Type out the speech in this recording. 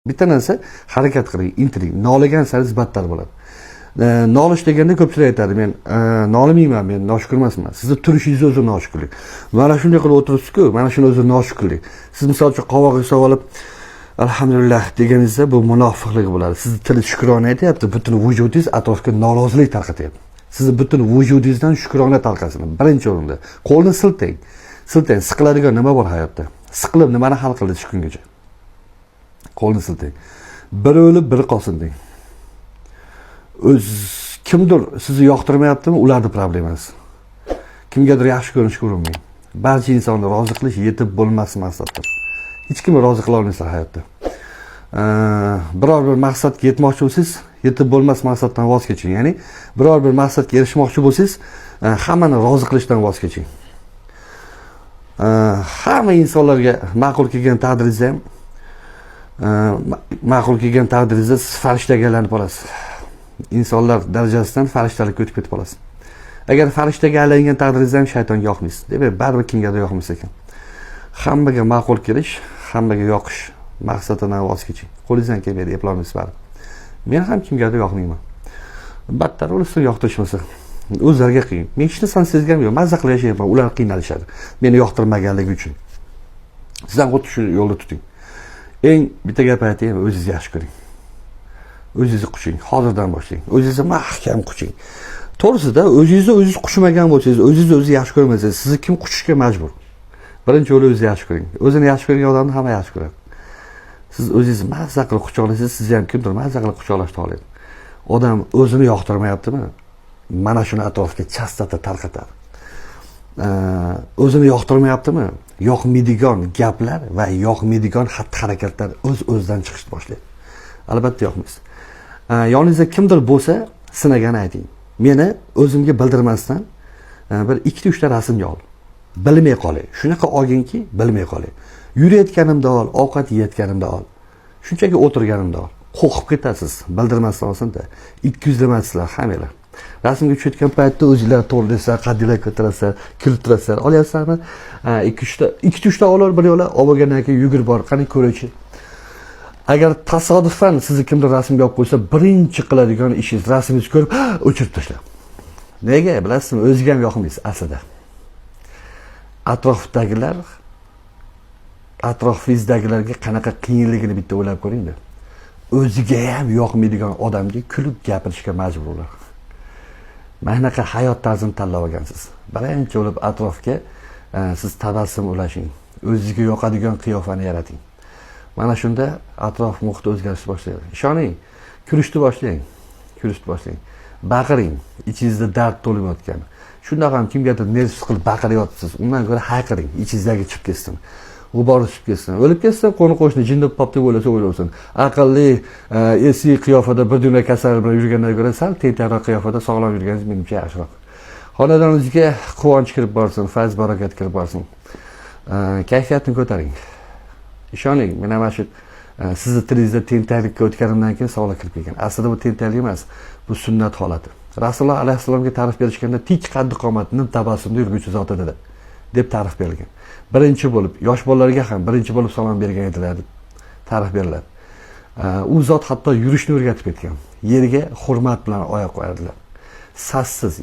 Bitta narsa, harakat qiling, intiling. Noligan sari battar bo'ladi. Nolish deganda ko'pchilik aytadi, men nolimayman, men noshukrmasman. Sizni turishingiz o'zi noshukrlik. Mana shunday qilib o'tiribsiz-ku, mana shuni o'zi noshukrlik. Siz misol uchun qovog'ingizni olib alhamdulillah deganingizda bu munofiqlik bo'ladi. Sizni tili shukrona aytyapti, butun vujudingiz atrofga norozilik tarqatyapti. Sizni butun vujudingizdan shukrona tarqasin. Birinchi o'rinda qo'lni silting. Silting, siqiladigan nima bor hayotda? Siqilib nimani hal qildi shu kungacha? Qo'lni silting. Bir o'lib, bir qolsin deng. Kimdir sizni yoqtirmayaptimi? Ularning problemasi. Kimgadir yaxshi ko'rinishga urinmang. Barcha insonni rozi qilish yetib bo'lmas maqsaddir. Hech kimni rozi qila olmaysizlar hayotda. Biror bir maqsadga yetmoqchi bo'lsangiz, yetib bo'lmas maqsaddan voz keching. Ya'ni biror bir maqsadga erishmoqchi bo'lsangiz, hammani rozi qilishdan voz keching. Hamma insonlarga ma'qul kelgan taqdiringizda ham ma'qul kelgan taqdiringizda siz farishtaga aylanib olasiz. İnsanlar darajasidan farishtalikka o'tib ketib olasiz. Agar farishtaga aylangan taqdiringizda ham shaytonga yoqmaysiz. Demak, baribir kimgadir yoqmas ekan. Hammaga ma'qul kelish, hammaga yoqish maqsadidan voz keching. Qo'lingizdan kelmaydi, eplolmaysiz baribir. Men ham kimgadir yoqmayman. Battar ularni yoqtirishmasa, o'zlariga qiyin. Men hech narsani sezganim yo'q, mazza qilib yashayapman, ular qiynalishadi. Meni yoqtirmaganligi uchun. Siz ham xuddi shu yo'lda tuting. Eng bitta gap aytaymi, o'zingizni yaxshi ko'ring. O'zingizni quching, hozirdan boshlang. O'zingizni mahkam quching. To'g'risida o'zingizni quchmagan bo'lsangiz, o'zingizni yaxshi ko'rmasangiz, sizni kim quchishga majbur? Birinchi o'zingizni yaxshi ko'ring. O'zini yaxshi ko'rgan odamni hamma yaxshi ko'radi. Siz o'zingizni mazza qilib quchoqlasangiz, sizni ham kimdir mazza qilib quchoqlashni xohlaydi. Odam o'zini yoqtirmayaptimi? Mana shuni atrofga chastata tarqatadi. O'zini yoqtirmayaptimi? Yoqmaydigan gaplar va yoqmaydigan xatti-harakatlar o'z-o'zidan chiqishni boshlaydi. Albatta yoqmaysiz. Yoningizda kimdir bo'lsa, sinagani ayting. Meni o'zimga bildirmasdan bir 2-3 ta rasmga ol. Bilmay qolay. Shunaqa olginki, bilmay qolay. Yurayotganimda ol, ovqat yeyotganimda ol. Shunchaki o'tirganimda ol. Qo'rqib ketasiz, bildirmasdan olsin-da. 200 demasizlar hammalar. Rasmga tushayotgan paytda o'zingizlar to'g'rilasizlar, qaddinglar ko'tarasizlar, kirib turasizlar. Olyapsizmi? 2-3 ta olib bir yo'la olgandan keyin yugurib bor, qani ko'raychi. Agar tasodifan sizni kimdir rasmga olib qo'ysa, birinchi qiladigan ishingiz rasmingizni ko'rib, o'chirib tashlang. Nega? Bilasizmi? O'ziga ham yoqmaysiz aslida. Atrofingizdagilarga qanaqa qiyinligini bitta o'ylab ko'ring-da. O'ziga ham yoqmaydigan odamga kulib gapirishga majbur ular. Mana hayot tarzini tanlab olgansiz. Birinchi bo'lib atrofga siz tabassum ulashing. O'zingizga yoqadigan qiyofani yarating. Mana shunda atrof muhit o'zgarishni boshlaydi. Ishoning, kurashni boshlang. Baqiring, ichingizda dard to'layotgan. Shunda ham kimgadir nerv siqilib baqiryapsiz. Undan ko'ra hayqiring, ichingizdagi chiqib ketsin. G'ubor chiqib ketsin. O'lib ketsin, qo'ni-qo'shni jinni popdi o'ylasa o'ylasin. Aqlli, esiy qiyofada bir dunyo kasal bilan yurgandan ko'ra sal tentakroq qiyofada sog'lom yurganingiz menimcha yaxshiroq. Xonadoningizga quvonch kirib borsin, fayz barokat kirib borsin. Kayfiyatni ko'taring. Ishoning, men ham shu sizni tilingizda tentaklikka o'tganimdan keyin sog'liq kirib kelgan. Aslida bu tentaklik emas, bu sunnat holati. Rasululloh alayhisalomga ta'rif berishganda tik qaddi qomatni tabassumda yurguvchi zot edi deb ta'rif berilgan. Birinchi bo'lib, yosh bolalarga ham birinchi bo'lib salom bergan edilar deb ta'rif beriladi. U zot hatto yurishni o'rgatib ketgan. Yerga hurmat bilan oyoq qo'yadilar. Sassiz